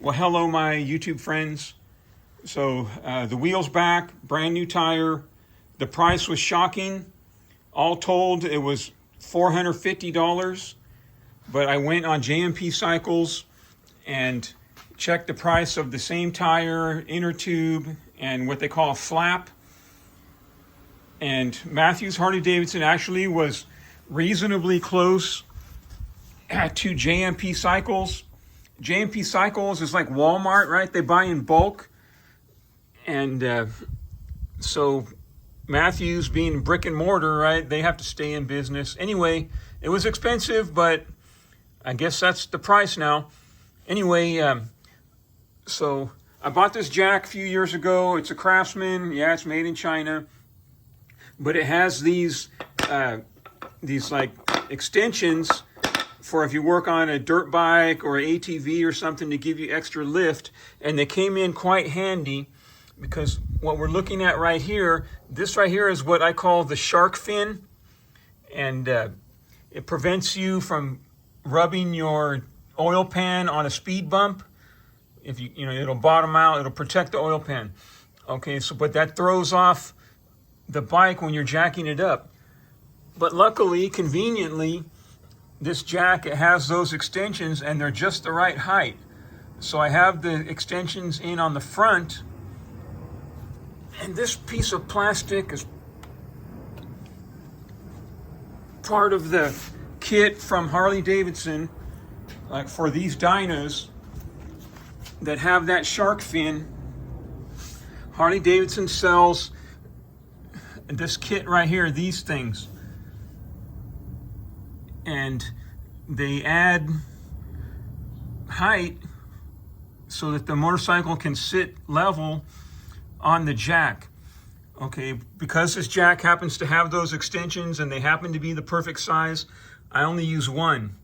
Well, hello, my YouTube friends. So the wheel's back, brand new tire. The price was shocking. All told, it was $450. But I went on JMP Cycles and checked the price of the same tire, inner tube, and what they call a flap. And Matthews Harley-Davidson actually was reasonably close to JMP Cycles. JMP Cycles is like Walmart, right? They buy in bulk. And so Matthews, being brick and mortar, right? They have to stay in business. Anyway, it was expensive, but I guess that's the price now. Anyway, so I bought this jack a few years ago. It's a Craftsman. Yeah, it's made in China. But it has these like extensions for if you work on a dirt bike or an ATV or something to give you extra lift. And they came in quite handy because what we're looking at right here, this right here is what I call the shark fin. And it prevents you from rubbing your oil pan on a speed bump. If you know, it'll bottom out, it'll protect the oil pan. Okay, so but that throws off the bike when you're jacking it up. But luckily, conveniently, this jack, it has those extensions and they're just the right height. So I have the extensions in on the front, and this piece of plastic is part of the kit from Harley-Davidson, like for these Dynas that have that shark fin. Harley-Davidson sells this kit right here, these things. And they add height so that the motorcycle can sit level on the jack. Okay, because this jack happens to have those extensions and they happen to be the perfect size, I only use one,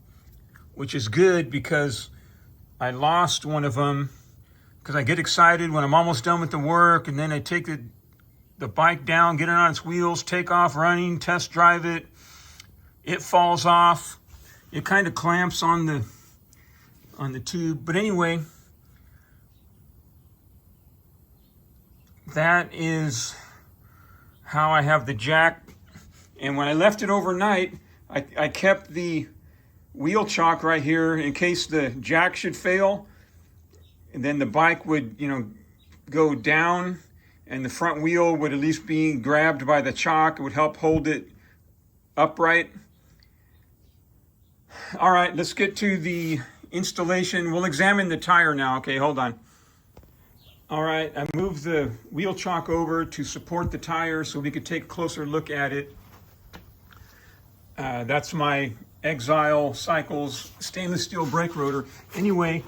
which is good because I lost one of them because I get excited when I'm almost done with the work, and then I take the bike down, get it on its wheels, take off running, test drive it. It falls off. It kind of clamps on the tube. But anyway, that is how I have the jack. And when I left it overnight, I kept the wheel chock right here in case the jack should fail. And then the bike would, go down, and the front wheel would at least be grabbed by the chock. It would help hold it upright. All right, let's get to the installation. We'll examine the tire now. Okay, hold on. All right, I moved the wheel chock over to support the tire so we could take a closer look at it. That's my Exile Cycles stainless steel brake rotor. Anyway,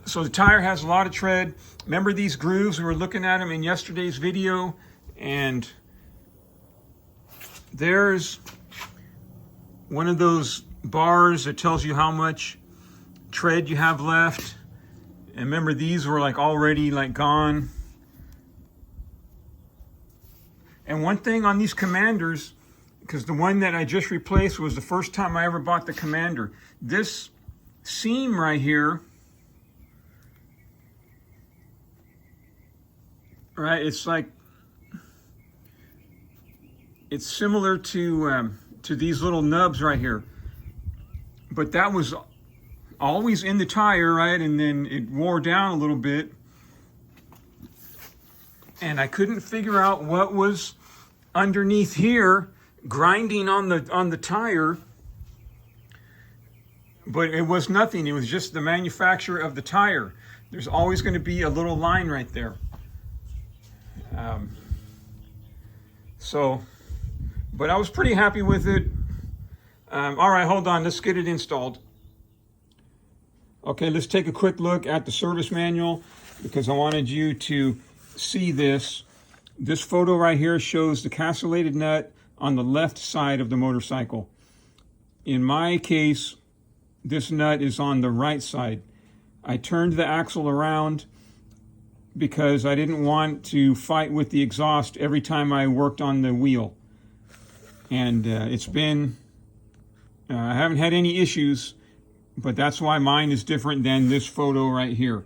so the tire has a lot of tread. Remember these grooves? We were looking at them in yesterday's video, and there's one of those bars that tells you how much tread you have left. And remember, these were already gone. And one thing on these Commanders, because the one that I just replaced was the first time I ever bought the Commander, this seam right here, right, it's similar to these little nubs right here. But that was always in the tire, right? And then it wore down a little bit. And I couldn't figure out what was underneath here grinding on the tire. But it was nothing. It was just the manufacturer of the tire. There's always going to be a little line right there. But I was pretty happy with it. All right, hold on. Let's get it installed. Okay, let's take a quick look at the service manual because I wanted you to see this. This photo right here shows the castellated nut on the left side of the motorcycle. In my case, this nut is on the right side. I turned the axle around because I didn't want to fight with the exhaust every time I worked on the wheel. And it's been, I haven't had any issues, but that's why mine is different than this photo right here.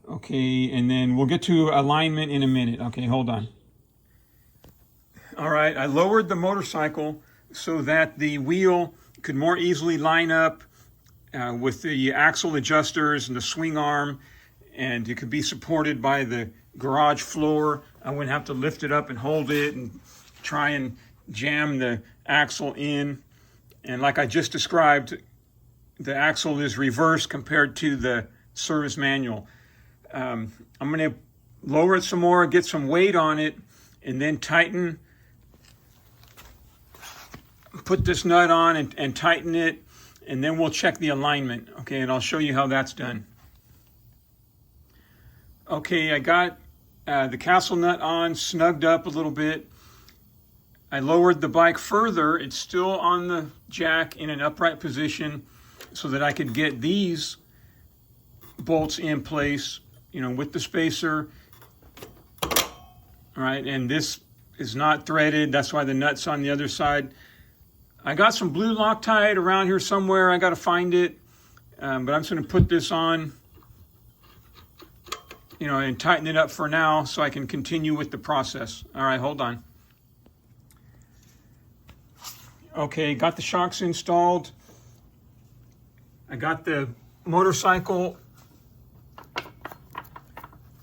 Okay, and then we'll get to alignment in a minute. Okay, hold on. All right, I lowered the motorcycle so that the wheel could more easily line up with the axle adjusters and the swing arm, and it could be supported by the garage floor. I wouldn't have to lift it up and hold it and try and jam the axle in. And like I just described, the axle is reversed compared to the service manual. I'm going to lower it some more, get some weight on it, and then tighten. Put this nut on and tighten it, and then we'll check the alignment. Okay, and I'll show you how that's done. Okay, I got the castle nut on, snugged up a little bit. I lowered the bike further. It's still on the jack in an upright position so that I could get these bolts in place, you know, with the spacer. All right, and this is not threaded. That's why the nut's on the other side. I got some blue Loctite around here somewhere. I got to find it, but I'm just going to put this on, you know, and tighten it up for now so I can continue with the process. All right, hold on. Okay, got the shocks installed. I got the motorcycle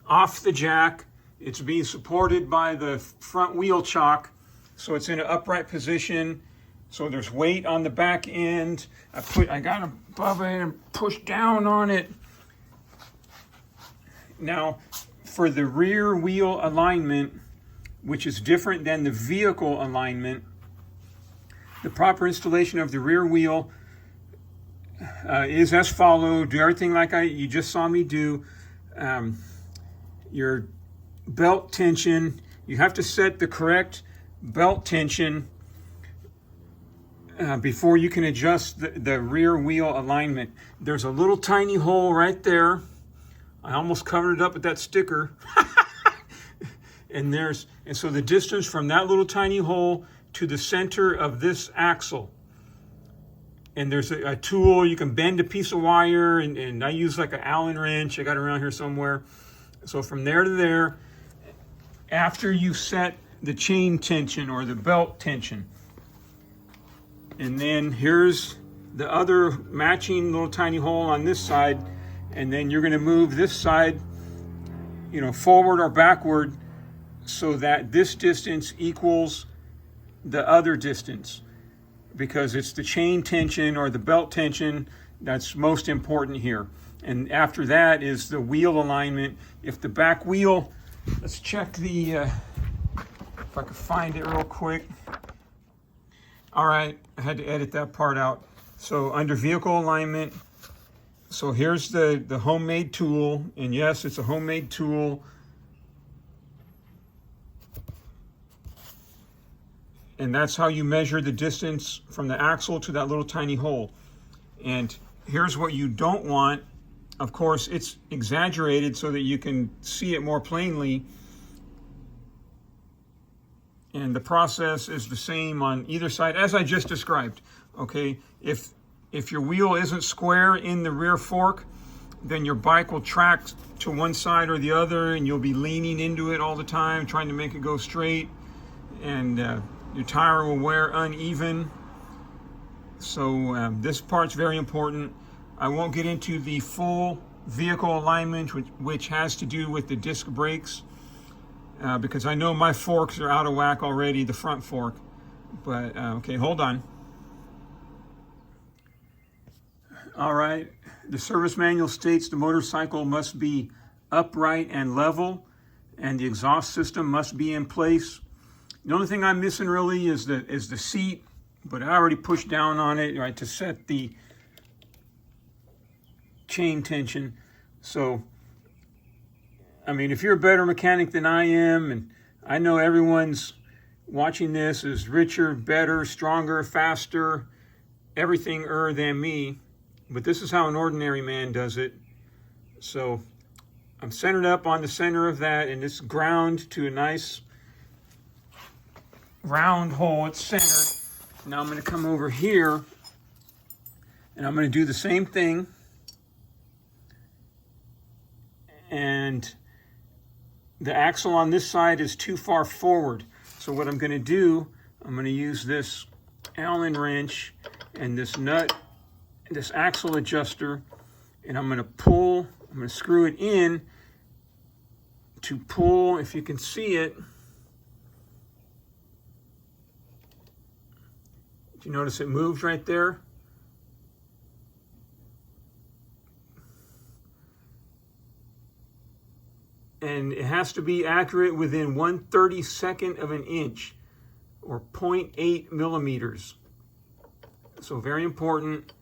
off the jack. It's being supported by the front wheel chock, so it's in an upright position. So there's weight on the back end. I got above it and pushed down on it. Now, for the rear wheel alignment, which is different than the vehicle alignment, the proper installation of the rear wheel is as follows. Do everything like you just saw me do. Your belt tension, you have to set the correct belt tension before you can adjust the rear wheel alignment. There's a little tiny hole right there. I almost covered it up with that sticker. and so the distance from that little tiny hole to the center of this axle. And there's a tool, you can bend a piece of wire, and I use like an Allen wrench. I got it around here somewhere. So from there to there, after you set the chain tension or the belt tension, and then here's the other matching little tiny hole on this side, and then you're going to move this side, you know, forward or backward so that this distance equals the other distance, because it's the chain tension or the belt tension that's most important here. And after that is the wheel alignment. If the back wheel, let's check the, if I can find it real quick. All right, I had to edit that part out. So under vehicle alignment, so here's the homemade tool, and yes, it's a homemade tool. And that's how you measure the distance from the axle to that little tiny hole. And here's what you don't want. Of course, it's exaggerated so that you can see it more plainly. And the process is the same on either side, as I just described. Okay, if your wheel isn't square in the rear fork, then your bike will track to one side or the other, and you'll be leaning into it all the time, trying to make it go straight, and your tire will wear uneven. So this part's very important. I won't get into the full vehicle alignment, which has to do with the disc brakes, because I know my forks are out of whack already, the front fork. But okay, hold on. All right, the service manual states the motorcycle must be upright and level, and the exhaust system must be in place. The only thing I'm missing really is the seat, but I already pushed down on it, right, to set the chain tension. So, I mean, if you're a better mechanic than I am, and I know everyone's watching this is richer, better, stronger, faster, everything-er than me, but this is how an ordinary man does it. So I'm centered up on the center of that, and it's ground to a nice round hole. It's centered. Now I'm going to come over here, and I'm going to do the same thing. and the axle on this side is too far forward. So what I'm going to do, I'm going to use this Allen wrench and this nut, this axle adjuster, and I'm going to screw it in to pull, if you can see it. Do you notice it moves right there? And it has to be accurate within 1/32 of an inch, or 0.8 millimeters. So very important.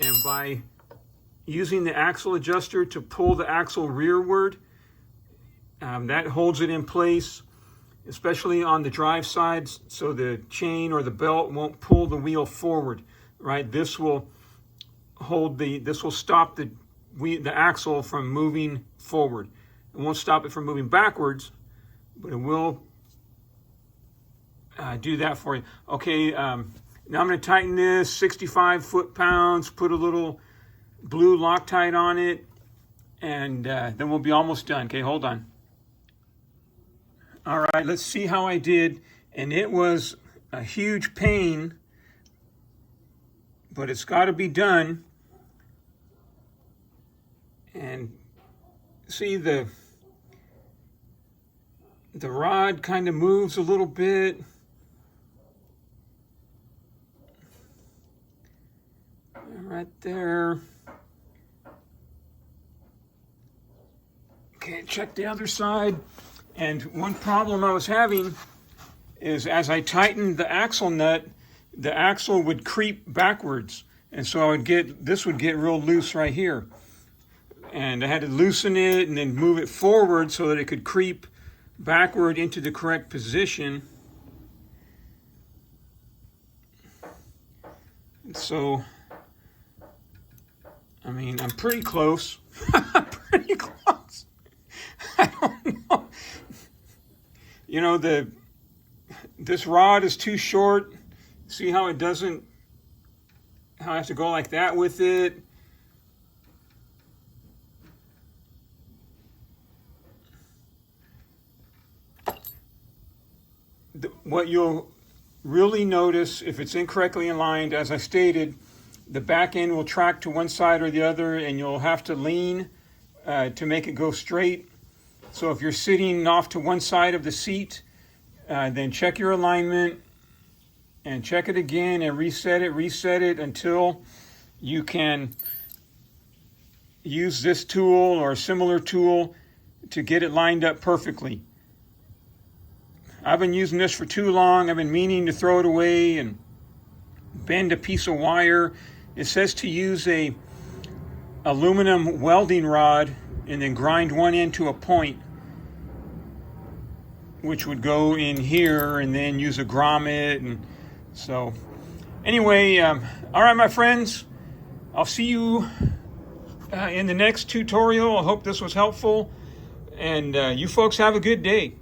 And by using the axle adjuster to pull the axle rearward, that holds it in place, especially on the drive sides, so the chain or the belt won't pull the wheel forward, right? This will stop the axle from moving forward. It won't stop it from moving backwards, but it will do that for you. Okay, now I'm going to tighten this 65 foot-pounds, put a little blue Loctite on it, and then we'll be almost done. Okay, hold on. All right, let's see how I did. And it was a huge pain, but it's got to be done. And see, the rod kind of moves a little bit. Right there. Okay, check the other side. And one problem I was having is as I tightened the axle nut, the axle would creep backwards. And so this would get real loose right here. And I had to loosen it and then move it forward so that it could creep backward into the correct position. So, I mean, I'm pretty close. I'm pretty close. I don't know. You know, this rod is too short. See how it doesn't, how I have to go like that with it. What you'll really notice if it's incorrectly aligned, as I stated, the back end will track to one side or the other, and you'll have to lean to make it go straight. So if you're sitting off to one side of the seat, then check your alignment and check it again and reset it until you can use this tool or a similar tool to get it lined up perfectly. I've been using this for too long. I've been meaning to throw it away and bend a piece of wire. It says to use a aluminum welding rod and then grind one end to a point, which would go in here, and then use a grommet. And so anyway, all right, my friends, I'll see you in the next tutorial. I hope this was helpful, and you folks have a good day.